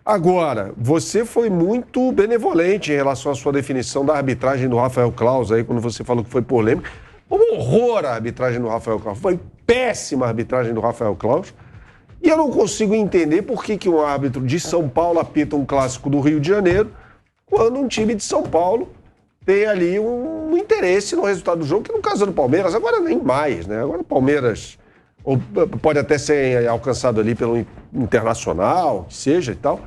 Agora, você foi muito benevolente em relação à sua definição da arbitragem do Rafael Claus, aí, quando você falou que foi polêmica. Um horror a arbitragem do Rafael Claus. Foi péssima a arbitragem do Rafael Claus. E eu não consigo entender por que um árbitro de São Paulo apita um clássico do Rio de Janeiro, quando um time de São Paulo tem ali um interesse no resultado do jogo, que no caso do Palmeiras, agora nem mais, né? Agora o Palmeiras pode até ser alcançado ali pelo Internacional, que seja e tal.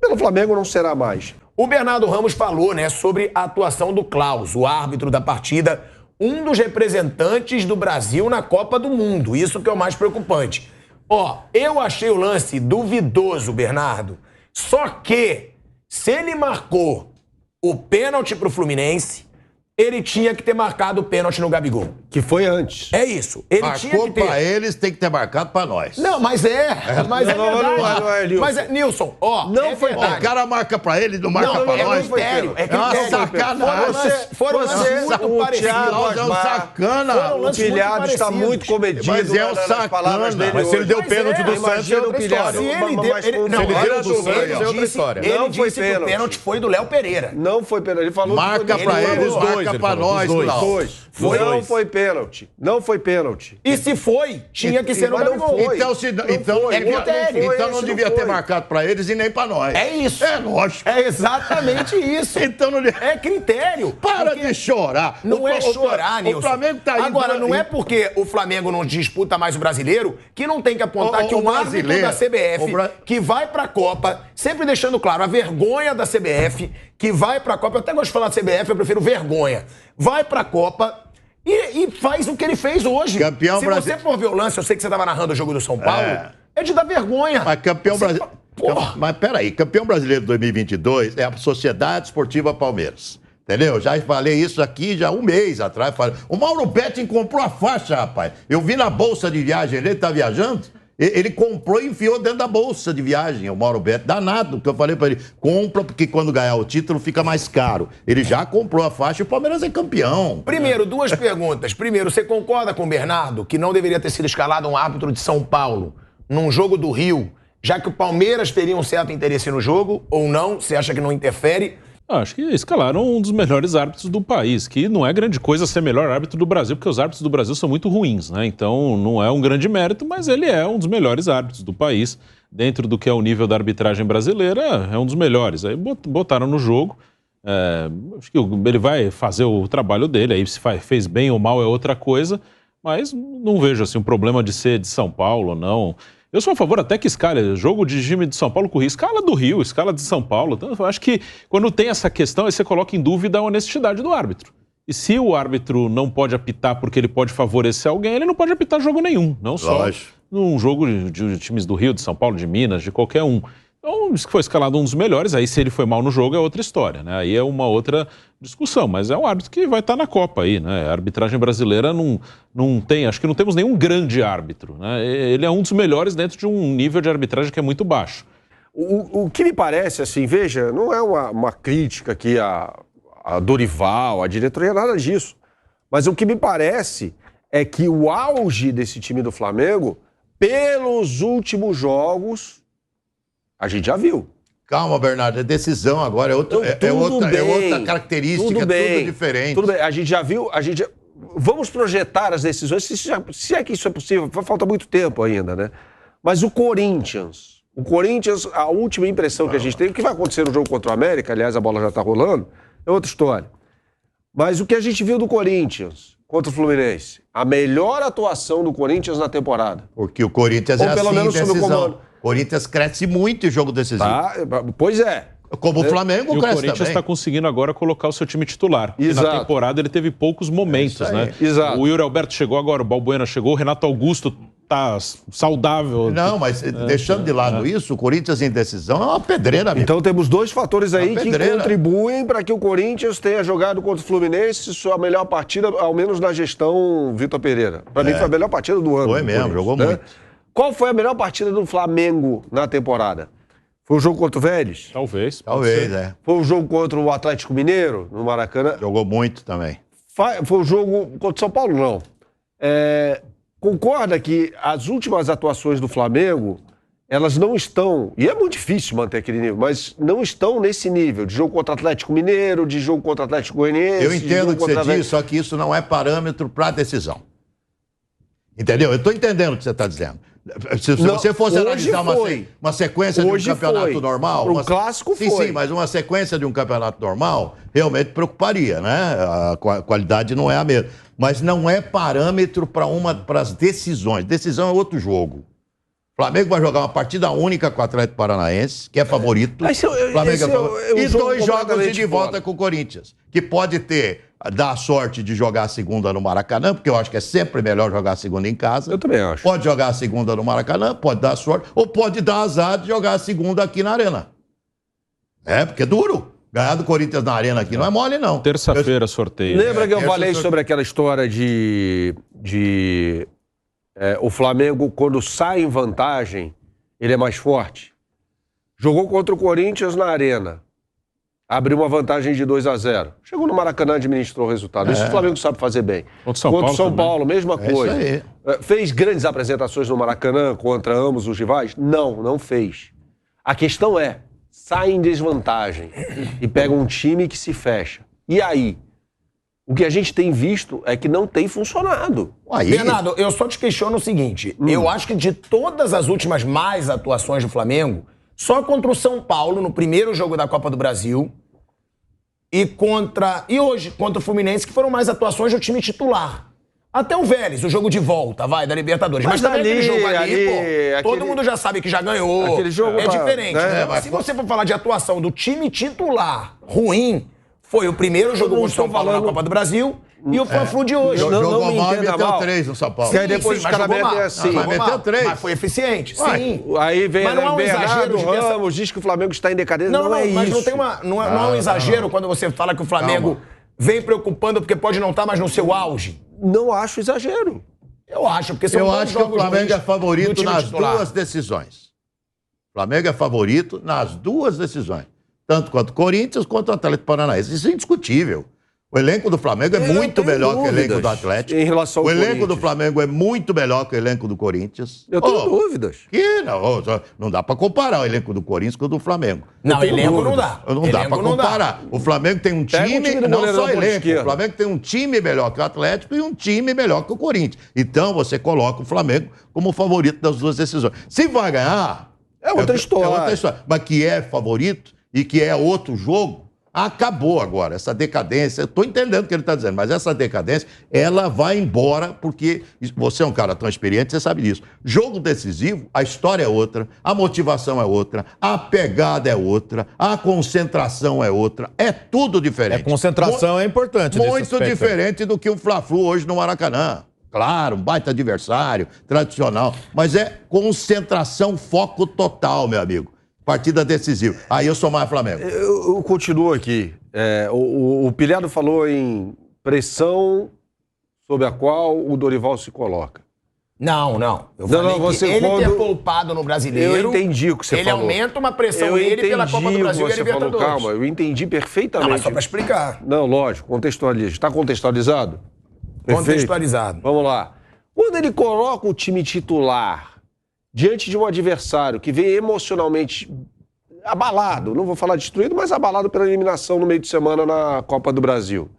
Pelo Flamengo não será mais. O Bernardo Ramos falou, né, sobre a atuação do Claus, o árbitro da partida, um dos representantes do Brasil na Copa do Mundo. Isso que é o mais preocupante. Ó, eu achei o lance duvidoso, Bernardo. Só que, se ele marcou o pênalti pro Fluminense, ele tinha que ter marcado o pênalti no Gabigol. Que foi antes. É isso. Ele tinha Marcou que ter. pra eles, tem que ter marcado pra nós. Não, mas é. Mas é verdade. Não é, Nilson. Mas é, Nilson, ó. Não foi verdade. O cara marca pra ele, não marca Não, pra é nós. critério. É uma critério. sacanagem. Foram lances muito parecidos. É um sacana. Foram O lances muito pilhado está parecidos. muito comedido. Mas é um nas sacana. palavras dele Mas se ele hoje. deu pênalti do Imagina Santos, é o outra pilhado. história. Se ele deu. Mas Ele, não, se ele olha deu do só, Santos, ele é outra disse- história. Ele Não foi disse que o pênalti. pênalti foi do Léo Pereira. Não foi pênalti. Ele falou Marca que foi pra pênalti. eles, dois, marca ele pra falou, nós, dos dois. Klaus. Não foi pênalti. Não foi pênalti. E se foi, tinha que ser no Mas não Gabigol. foi. Então não Esse devia não ter foi. marcado pra eles e nem pra nós. É isso. É lógico. É exatamente isso. Então não... É critério. Para Porque de chorar. Não é chorar, Nilson. O Flamengo tá indo... Agora, não é porque o Flamengo não disputa mais o brasileiro que não tem que apontar que um árbitro da CBF que vai pra Copa, sempre deixando claro a vergonha da CBF, que vai pra Copa, eu até gosto de falar da CBF, eu prefiro vergonha, vai pra Copa e faz o que ele fez hoje. Campeão Se brasileiro. você for ver o lance, eu sei que você tava narrando o jogo do São Paulo, é de dar vergonha. Mas campeão Você- brasileiro... Porra. Mas peraí, campeão brasileiro de 2022 é a Sociedade Esportiva Palmeiras. Entendeu? Já falei isso aqui já um mês atrás. O Mauro Betting comprou a faixa, rapaz. Eu vi na bolsa de viagem, ele tá viajando, ele comprou e enfiou dentro da bolsa de viagem, o Mauro Betting. Danado, que eu falei pra ele, compra, porque quando ganhar o título fica mais caro. Ele já comprou a faixa e o Palmeiras é campeão. Primeiro, duas perguntas. Primeiro, você concorda com o Bernardo que não deveria ter sido escalado um árbitro de São Paulo num jogo do Rio, já que o Palmeiras teria um certo interesse no jogo, ou não? Você acha que não interfere? Acho que escalaram um dos melhores árbitros do país, que não é grande coisa ser melhor árbitro do Brasil, porque os árbitros do Brasil são muito ruins, né? Então não é um grande mérito, mas ele é um dos melhores árbitros do país. Dentro do que é o nível da arbitragem brasileira, é um dos melhores. Aí botaram no jogo. Acho que ele vai fazer o trabalho dele, aí se fez bem ou mal é outra coisa, mas não vejo assim um problema de ser de São Paulo, não. Eu sou a favor até que escala jogo de time de São Paulo com o Rio, escala do Rio, escala de São Paulo. Então, eu acho que quando tem essa questão, aí você coloca em dúvida a honestidade do árbitro. E se o árbitro não pode apitar porque ele pode favorecer alguém, ele não pode apitar jogo nenhum, não só num jogo de times do Rio, de São Paulo, de Minas, de qualquer um. Então, se foi escalado um dos melhores, aí se ele foi mal no jogo é outra história, né? Aí é uma outra discussão, mas é um árbitro que vai estar na Copa aí, né? A arbitragem brasileira não tem, acho que não temos nenhum grande árbitro, né? Ele é um dos melhores dentro de um nível de arbitragem que é muito baixo. O que me parece, assim, veja, não é uma crítica aqui a Dorival, a diretoria, nada disso. Mas o que me parece é que o auge desse time do Flamengo, pelos últimos jogos, a gente já viu. Calma, Bernardo, é decisão agora, é outra característica, tudo bem, tudo diferente. Tudo bem, a gente já viu, vamos projetar as decisões, se é que isso é possível, falta muito tempo ainda, né? Mas o Corinthians, a última impressão que a gente tem, o que vai acontecer no jogo contra o América, aliás, a bola já tá rolando, é outra história. Mas o que a gente viu do Corinthians contra o Fluminense, a melhor atuação do Corinthians na temporada. Porque o Corinthians Ou é pelo assim, menos sob o decisão. comando. O Corinthians cresce muito em jogo decisivo. Tá? Pois é. Como o Flamengo E o cresce Corinthians também. está conseguindo agora colocar o seu time titular. E Exato. na temporada ele teve poucos momentos, né? Exato. O Yuri Alberto chegou agora, o Balbuena chegou, o Renato Augusto tá saudável. Não, mas deixando de lado isso, o Corinthians em decisão é uma pedreira, amigo. Então temos dois fatores aí Uma que pedreira. contribuem para que o Corinthians tenha jogado contra o Fluminense sua melhor partida, ao menos na gestão Vitor Pereira. Para mim foi a melhor partida do ano. Foi do mesmo, Corinthians, jogou né? muito. Qual foi a melhor partida do Flamengo na temporada? Foi o jogo contra o Vélez? Talvez. Talvez, é. Foi o jogo contra o Atlético Mineiro, no Maracanã? Jogou muito também. Foi o jogo contra o São Paulo, não. Concorda que as últimas atuações do Flamengo, elas não estão, e é muito difícil manter aquele nível, mas não estão nesse nível de jogo contra Atlético Mineiro, de jogo contra Atlético Goianiense. Eu entendo o que você diz, só que isso não é parâmetro para decisão. Entendeu? Eu estou entendendo o que você está dizendo. Se você fosse analisar uma sequência de um campeonato normal... O clássico foi. Sim, mas uma sequência de um campeonato normal realmente preocuparia, né? A qualidade não é a mesma. Mas não é parâmetro para as decisões. Decisão é outro jogo. O Flamengo vai jogar uma partida única com o Atlético Paranaense, que é favorito. Flamengo é favorito. E 2 jogos de volta com o Corinthians, que pode dar a sorte de jogar a segunda no Maracanã, porque eu acho que é sempre melhor jogar a segunda em casa. Eu também acho. Pode jogar a segunda no Maracanã, pode dar sorte, ou pode dar azar de jogar a segunda aqui na Arena. Porque é duro. Ganhar do Corinthians na Arena aqui não é mole, não. Terça-feira sorteio. Lembra que eu falei sobre aquela história o Flamengo, quando sai em vantagem, ele é mais forte? Jogou contra o Corinthians na Arena. Abriu uma vantagem de 2-0. Chegou no Maracanã, administrou o resultado. Isso o Flamengo sabe fazer bem. Contra o São Paulo, mesma coisa. Isso aí. Fez grandes apresentações no Maracanã contra ambos os rivais? Não fez. A questão é, sai em desvantagem e pega um time que se fecha. E aí? O que a gente tem visto é que não tem funcionado. Bernardo, eu só te questiono o seguinte. Eu acho que de todas as últimas mais atuações do Flamengo, só contra o São Paulo, no primeiro jogo da Copa do Brasil, e hoje, contra o Fluminense, que foram mais atuações do time titular. Até o Vélez, o jogo de volta, da Libertadores. Mas também aquele jogo ali, todo mundo já sabe que já ganhou. Aquele jogo diferente. Se você for falar de atuação do time titular ruim, foi o primeiro jogo contra o São Paulo na Copa do Brasil e o Fla-Flu de hoje. Jogou mal e meteu 3 no São Paulo. E aí depois os caras metem assim. Mas meteu 3. Mas foi eficiente, sim. Aí vem Bernardo Ramos, diz que o Flamengo está em decadência. Não é mas isso. Não é um exagero quando você fala que o Flamengo vem preocupando porque pode não estar mais no seu auge. Não acho exagero. Eu acho, porque são Eu acho que o Flamengo é favorito nas duas decisões. O Flamengo é favorito nas duas decisões. Tanto quanto o Corinthians, quanto o Atlético Paranaense. Isso é indiscutível. O elenco do Flamengo é muito melhor que o elenco do Atlético. Em relação ao o elenco do Flamengo é muito melhor que o elenco do Corinthians. Eu tenho dúvidas. Não dá pra comparar o elenco do Corinthians com o do Flamengo. Não, elenco não dá. Não dá pra comparar. O Flamengo tem um time, não só elenco. O Flamengo tem um time melhor que o Atlético e um time melhor que o Corinthians. Então você coloca o Flamengo como favorito das duas decisões. Se vai ganhar... É outra história. É outra história. Mas que é favorito e que é outro jogo, acabou agora. Essa decadência, eu estou entendendo o que ele está dizendo, mas essa decadência, ela vai embora porque você é um cara tão experiente, você sabe disso. Jogo decisivo, a história é outra, a motivação é outra, a pegada é outra, a concentração é outra, é tudo diferente. Concentração é importante. Muito diferente do que o Fla-Flu hoje no Maracanã. Claro, um baita adversário, tradicional, mas é concentração, foco total, meu amigo. Partida decisiva. Aí eu sou mais Flamengo. Eu continuo aqui. O Pilhado falou em pressão sob a qual o Dorival se coloca. Não. Eu falei que ele ter poupado no Brasileiro... Eu entendi o que você falou. Ele aumenta uma pressão nele pela Copa do Brasil e a Libertadores. Calma, eu entendi perfeitamente. Não, mas só pra explicar. Não, lógico, contextualiza. Está contextualizado? Perfeito. Contextualizado. Vamos lá. Quando ele coloca o time titular diante de um adversário que vem emocionalmente abalado, não vou falar destruído, mas abalado pela eliminação no meio de semana na Copa do Brasil.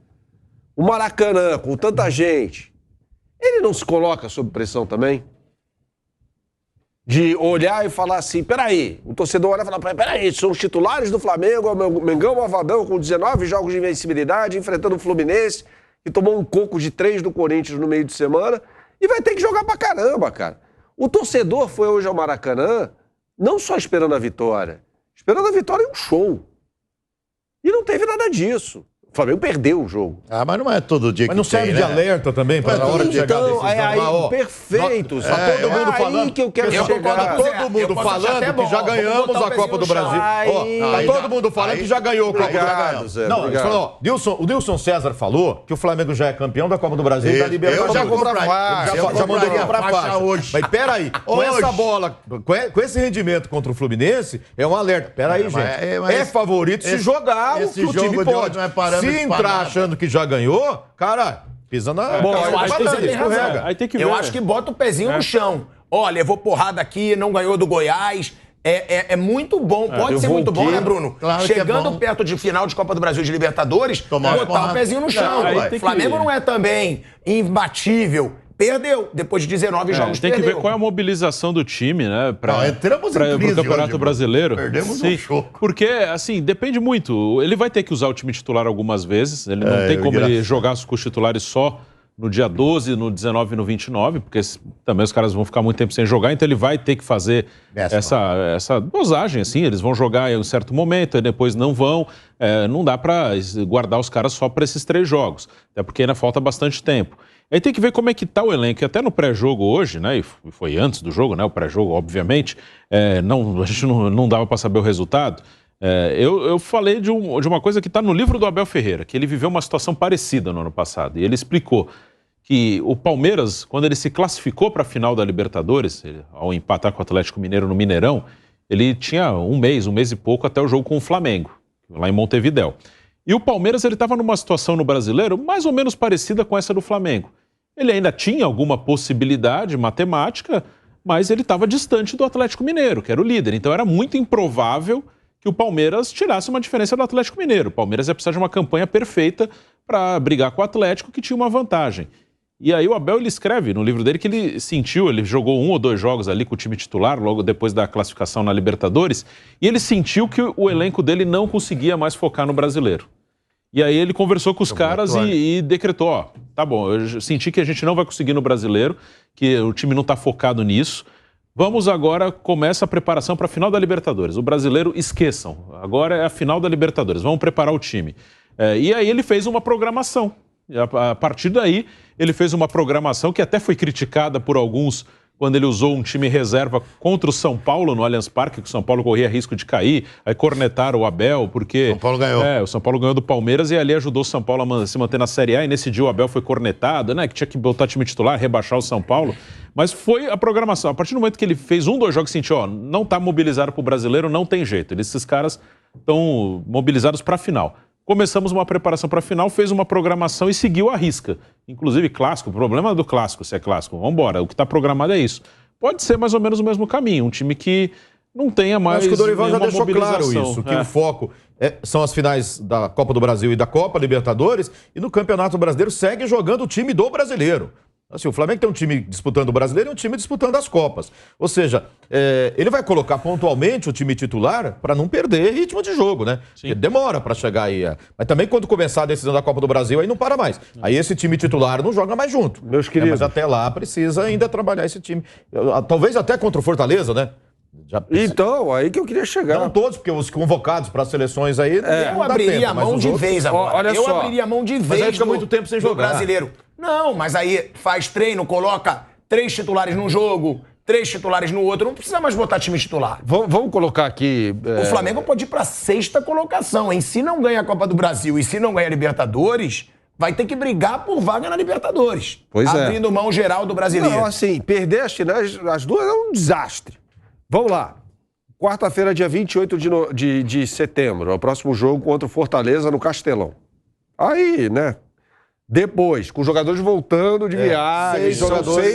O Maracanã, com tanta gente, ele não se coloca sob pressão também? De olhar e falar assim, peraí, o torcedor olha e fala, peraí, são os titulares do Flamengo, o Mengão Malvadão com 19 jogos de invencibilidade, enfrentando o Fluminense, que tomou um coco de 3 do Corinthians no meio de semana, e vai ter que jogar pra caramba, cara. O torcedor foi hoje ao Maracanã, não só esperando a vitória e um show. E não teve nada disso. O Flamengo perdeu o jogo. Mas não é todo dia que tem, não serve de alerta também para a hora de chegar a decisão? Perfeito. Tá todo mundo falando que eu quero chegar. Tá todo mundo falando que já ganhamos a Copa do Brasil. Tá todo mundo falando que já ganhou a Copa do Brasil. Não, ele falou, o Dilson César falou que o Flamengo já é campeão da Copa do Brasil e da Libertadores. Eu já vou pra faixa. Já mandou pra faixa hoje. Mas peraí, com essa bola, com esse rendimento contra o Fluminense, é um alerta. Peraí, gente. É favorito se jogar o que o time pode. Se entrar achando que já ganhou, cara, pisa na... Bom, eu acho que você tem razão. Aí tem que ver. Eu acho que bota o pezinho no chão. ó, levou porrada aqui, não ganhou do Goiás. É muito bom, pode ser muito bom, né, Bruno? Claro Chegando perto de final de Copa do Brasil de Libertadores, botar o pezinho no chão. O Flamengo não é também imbatível. Perdeu, depois de 19 jogos, tem que ver qual é a mobilização do time, né? Entramos em crise pro Campeonato Brasileiro. Perdemos um choco. Porque, assim, depende muito. Ele vai ter que usar o time titular algumas vezes. Ele não tem como ele jogar com os titulares só no dia 12, no 19 e no 29, porque também os caras vão ficar muito tempo sem jogar, então ele vai ter que fazer essa dosagem, assim. Eles vão jogar em um certo momento, e depois não vão. Não dá para guardar os caras só para esses 3 jogos, até porque ainda falta bastante tempo. Aí tem que ver como é que tá o elenco. E até no pré-jogo hoje, né? E foi antes do jogo, né? O pré-jogo, obviamente. A gente não dava para saber o resultado. Eu falei de uma coisa que está no livro do Abel Ferreira, que ele viveu uma situação parecida no ano passado. E ele explicou que o Palmeiras, quando ele se classificou para a final da Libertadores, ao empatar com o Atlético Mineiro no Mineirão, ele tinha um mês e pouco até o jogo com o Flamengo, lá em Montevidéu. E o Palmeiras estava numa situação no Brasileiro mais ou menos parecida com essa do Flamengo. Ele ainda tinha alguma possibilidade matemática, mas ele estava distante do Atlético Mineiro, que era o líder. Então era muito improvável que o Palmeiras tirasse uma diferença do Atlético Mineiro. O Palmeiras ia precisar de uma campanha perfeita para brigar com o Atlético, que tinha uma vantagem. E aí o Abel, ele escreve no livro dele que ele sentiu, ele jogou 1 ou 2 jogos ali com o time titular, logo depois da classificação na Libertadores, e ele sentiu que o elenco dele não conseguia mais focar no Brasileiro. E aí ele conversou com os caras e decretou, tá bom, eu senti que a gente não vai conseguir no Brasileiro, que o time não está focado nisso. Vamos agora, começa a preparação para a final da Libertadores. O Brasileiro, esqueçam, agora é a final da Libertadores, vamos preparar o time. E aí ele fez uma programação. A partir daí, ele fez uma programação que até foi criticada por alguns quando ele usou um time reserva contra o São Paulo no Allianz Parque, que o São Paulo corria risco de cair, aí cornetaram o Abel, porque... São Paulo ganhou. O São Paulo ganhou do Palmeiras e ali ajudou o São Paulo a se manter na Série A, e nesse dia o Abel foi cornetado, né, que tinha que botar time titular, rebaixar o São Paulo, mas foi a programação. A partir do momento que ele fez 1, 2 jogos, sentiu, não tá mobilizado pro Brasileiro, não tem jeito, esses caras estão mobilizados para a final. Começamos uma preparação para a final, fez uma programação e seguiu a risca. Inclusive, clássico, o problema do clássico, se é clássico, vamos embora, o que está programado é isso. Pode ser mais ou menos o mesmo caminho, um time que não tenha mais. Acho que o Dorival já deixou claro isso, que o foco são as finais da Copa do Brasil e da Copa Libertadores, e no Campeonato Brasileiro segue jogando o time do brasileiro. Assim, o Flamengo tem um time disputando o Brasileiro e um time disputando as Copas. Ou seja, ele vai colocar pontualmente o time titular para não perder ritmo de jogo, né? Porque demora para chegar aí. Mas também quando começar a decisão da Copa do Brasil, aí não para mais. Aí esse time titular não joga mais junto. Meus queridos. Mas até lá precisa ainda trabalhar esse time. Talvez até contra o Fortaleza, né? Então, aí que eu queria chegar. Não todos, porque os convocados para as seleções aí... Eu abriria a mão de vez agora. Olha eu só. abriria a mão de vez. Mas aí fica muito tempo sem jogar. Brasileiro. Não, mas aí faz treino, coloca 3 titulares num jogo, 3 titulares no outro. Não precisa mais botar time titular. Vamos colocar aqui... O Flamengo pode ir para a 6ª colocação, hein? Se não ganha a Copa do Brasil e se não ganha a Libertadores, vai ter que brigar por vaga na Libertadores. Pois abrindo mão geral do brasileiro. Não, assim, perder as finais, as duas é um desastre. Vamos lá. Quarta-feira, dia 28 de setembro, é o próximo jogo contra o Fortaleza no Castelão. Aí, né? Depois, com os jogadores voltando de viagem, 6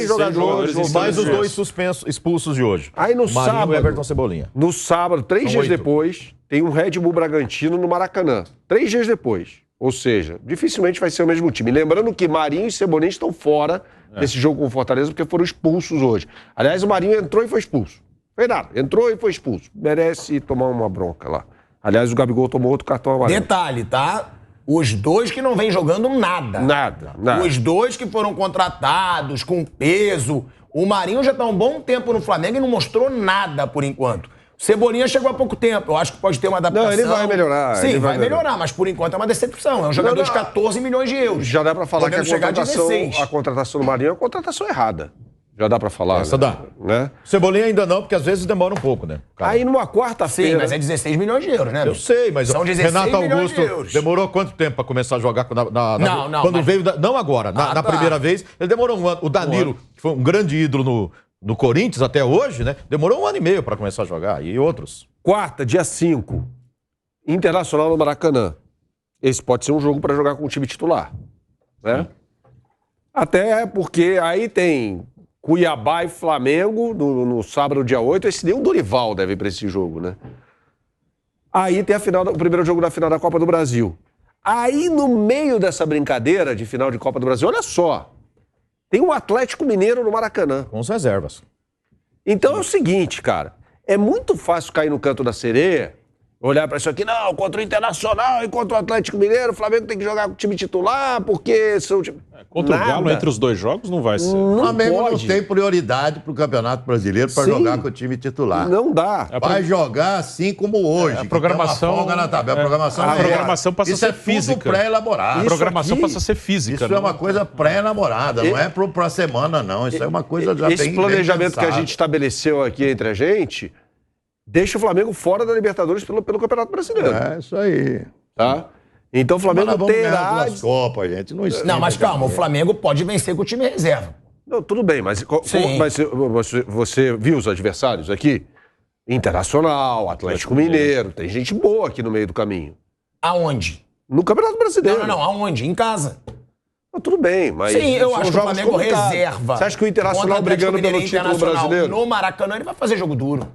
jogadores, mais os 2 expulsos de hoje. Aí no Marinho sábado, e Everton Cebolinha. No sábado, 3 dias depois, tem um Red Bull Bragantino no Maracanã. 3 dias depois. Ou seja, dificilmente vai ser o mesmo time. Lembrando que Marinho e Cebolinha estão fora desse jogo com o Fortaleza porque foram expulsos hoje. Aliás, o Marinho entrou e foi expulso. Foi nada, entrou e foi expulso. Merece tomar uma bronca lá. Aliás, o Gabigol tomou outro cartão amarelo. Detalhe, tá? Os 2 que não vêm jogando nada. Nada. Os 2 que foram contratados com peso. O Marinho já está há um bom tempo no Flamengo e não mostrou nada por enquanto. O Cebolinha chegou há pouco tempo. Eu acho que pode ter uma adaptação. Não, ele vai melhorar. Sim, vai melhorar, mas por enquanto é uma decepção. É um jogador de 14 milhões de euros. Já dá para falar que a contratação do Marinho é uma contratação errada. Já dá pra falar. Essa dá. Né? Cebolinha ainda não, porque às vezes demora um pouco, né? Aí numa quarta-feira... Sim, mas é 16 milhões de euros, né? Eu sei, mas são 16 Renato milhões Augusto de euros. demorou quanto tempo pra começar a jogar? Não, quando mas... veio... Não agora, na primeira vez. Ele demorou um ano. O Danilo, que foi um grande ídolo no Corinthians até hoje, né? Demorou 1 ano e meio pra começar a jogar. E outros. Quarta, dia 5. Internacional no Maracanã. Esse pode ser um jogo pra jogar com o time titular. Né? Até porque aí tem... Cuiabá e Flamengo no sábado, dia 8. Esse nem o Dorival deve ir pra esse jogo, né? Aí tem o primeiro jogo da final da Copa do Brasil. Aí, no meio dessa brincadeira de final de Copa do Brasil, olha só, tem o Atlético Mineiro no Maracanã. Com as reservas. Então é o seguinte, cara, é muito fácil cair no canto da sereia, olhar pra isso aqui, não, contra o Internacional e contra o Atlético Mineiro, o Flamengo tem que jogar com o time titular, porque são... Contra o Galo, entre os dois jogos, não vai ser. O Flamengo não tem prioridade pro Campeonato Brasileiro para jogar com o time titular. Não dá. Vai jogar assim como hoje. A programação... Tem uma folga na tabela. A programação passa a ser física. Isso é tudo pré-elaborado. A programação passa a ser física. Isso é uma coisa pré-elaborada, não é pra semana, não. Isso é uma coisa já esse planejamento que a gente estabeleceu aqui entre a gente deixa o Flamengo fora da Libertadores pelo Campeonato Brasileiro. É, isso aí. Tá? Então o Flamengo terá... duas Copas, gente. Não, mas calma, o Flamengo pode vencer com o time reserva. Não, tudo bem, mas você viu os adversários aqui? Internacional, Atlético Mineiro, tem gente boa aqui no meio do caminho. Aonde? No Campeonato Brasileiro. Não, aonde? Em casa. Não, tudo bem, mas... Sim, eu acho que o Flamengo reserva. Você acha que o Internacional brigando pelo título brasileiro? No Maracanã ele vai fazer jogo duro.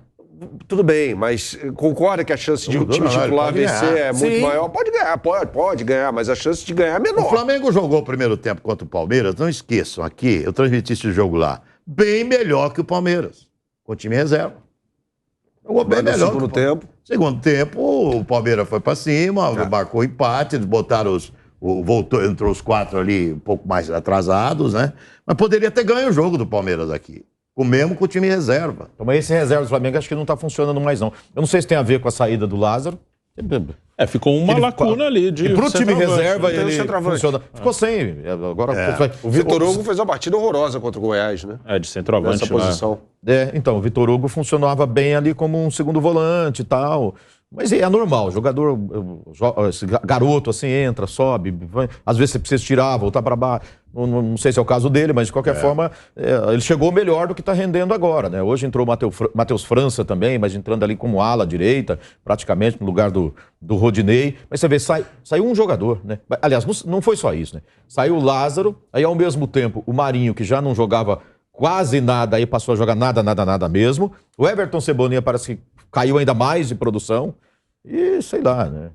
Tudo bem, mas concorda que a chance de o time titular vencer é muito maior? Pode ganhar, pode ganhar, mas a chance de ganhar é menor. O Flamengo jogou o primeiro tempo contra o Palmeiras, não esqueçam, aqui, eu transmiti esse jogo lá, bem melhor que o Palmeiras, com o time reserva. Jogou bem melhor. Segundo tempo. Segundo tempo, o Palmeiras foi pra cima, marcou empate, eles botaram entrou os 4 ali um pouco mais atrasados, né? Mas poderia ter ganho o jogo do Palmeiras aqui. Mesmo com o time reserva. Então, mas esse reserva do Flamengo acho que não está funcionando mais, não. Eu não sei se tem a ver com a saída do Lázaro. Ficou uma lacuna ali. E pro time reserva ele funciona. Ficou sem. Agora, o Vitor Hugo fez uma partida horrorosa contra o Goiás, né? De centroavante. Nessa posição. Então, o Vitor Hugo funcionava bem ali como um segundo volante e tal. Mas é normal, o jogador, esse garoto assim, entra, sobe, às vezes você precisa tirar, voltar para baixo. Não sei se é o caso dele, mas de qualquer forma, ele chegou melhor do que está rendendo agora, né? Hoje entrou o Matheus França também, mas entrando ali como ala direita, praticamente no lugar do Rodinei. Mas você vê, saiu um jogador, né? Aliás, não foi só isso, né? Saiu o Lázaro, aí ao mesmo tempo o Marinho, que já não jogava quase nada, aí passou a jogar nada mesmo. O Everton Cebolinha parece que caiu ainda mais de produção. E sei lá, né?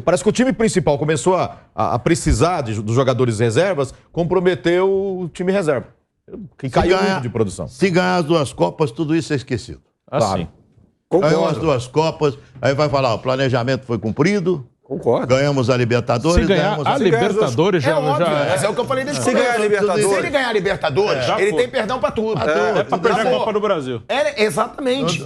Parece que o time principal começou a precisar dos jogadores reservas, comprometeu o time reserva. Que caiu muito de produção. Se ganhar as 2 Copas, tudo isso é esquecido. Claro. Sim. Ganhou as 2 Copas, aí vai falar, o planejamento foi cumprido. Concordo. Ganhamos a Libertadores. Se ganhar a Libertadores já... Mas é o que eu falei desde Se ganhar a Libertadores... Se ele ganhar a Libertadores, ele tem perdão pra tudo. É pra perder a Copa do Brasil. Exatamente.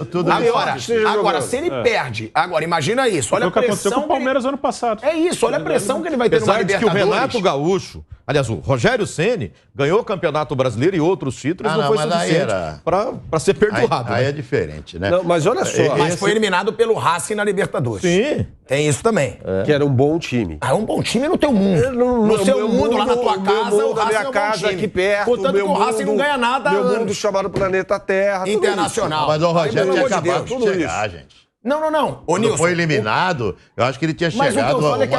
Agora, se ele perde... Agora, imagina isso. Olha a pressão... Foi o que aconteceu com o Palmeiras ano passado. É isso. Olha a pressão que ele vai ter numa Libertadores. Que o Renato Gaúcho... Aliás, o Rogério Ceni ganhou o Campeonato Brasileiro e outros títulos, não foi suficiente para ser perdoado. Aí é diferente, né? Não, mas olha só. Mas foi eliminado pelo Racing na Libertadores. Sim. Tem isso também. Que era um bom time. Um bom time no teu mundo. No seu mundo, lá na tua casa, o Racing é um bom time. Aqui perto. Portanto, o Racing não ganha nada há anos. Meu mundo chamado Planeta Terra. Internacional. Mas o Rogério tinha acabado de chegar, gente. Não. Quando Nilson, foi eliminado, eu acho que ele tinha chegado. Mas o que eu falo é que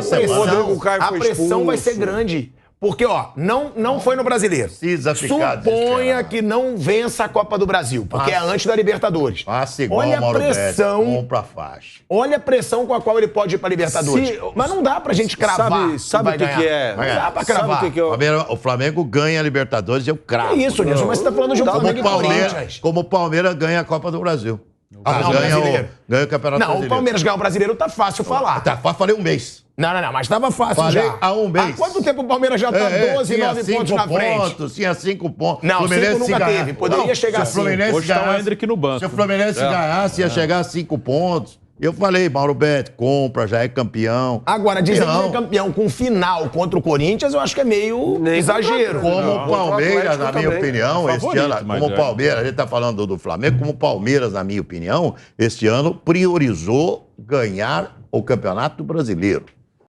a pressão vai ser grande. Porque, não foi no Brasileiro. Suponha que não vença a Copa do Brasil, porque é antes da Libertadores. Olha a pressão. Pra faixa. Olha a pressão com a qual ele pode ir pra Libertadores. Mas não dá pra gente cravar. Sabe o que é? Não dá pra cravar. O Flamengo ganha a Libertadores e eu cravo. É isso, Nilson, mas você tá falando de um Flamengo e Corinthians. Como o Palmeiras ganha a Copa do Brasil. Ganha o Campeonato Brasileiro. Não, o Palmeiras ganhar o Brasileiro tá fácil falar. Tá fácil, falei um mês. Não, mas tava fácil falei já. Há um mês. Há quanto tempo o Palmeiras já tá 12, 9 pontos na frente? Tinha 5 pontos. Não, 5 nunca teve. Poderia chegar a 5. Hoje tá o Hendrick no banco. Se o Fluminense ganhasse, ia chegar a 5 pontos. Eu falei, Mauro Betti, compra, já é campeão. Agora, dizer que é campeão com final contra o Corinthians, eu acho que é meio exagero. Como o Palmeiras, na minha opinião, este ano, como o Palmeiras, a gente tá falando do Flamengo, como o Palmeiras, na minha opinião, este ano priorizou ganhar o Campeonato Brasileiro.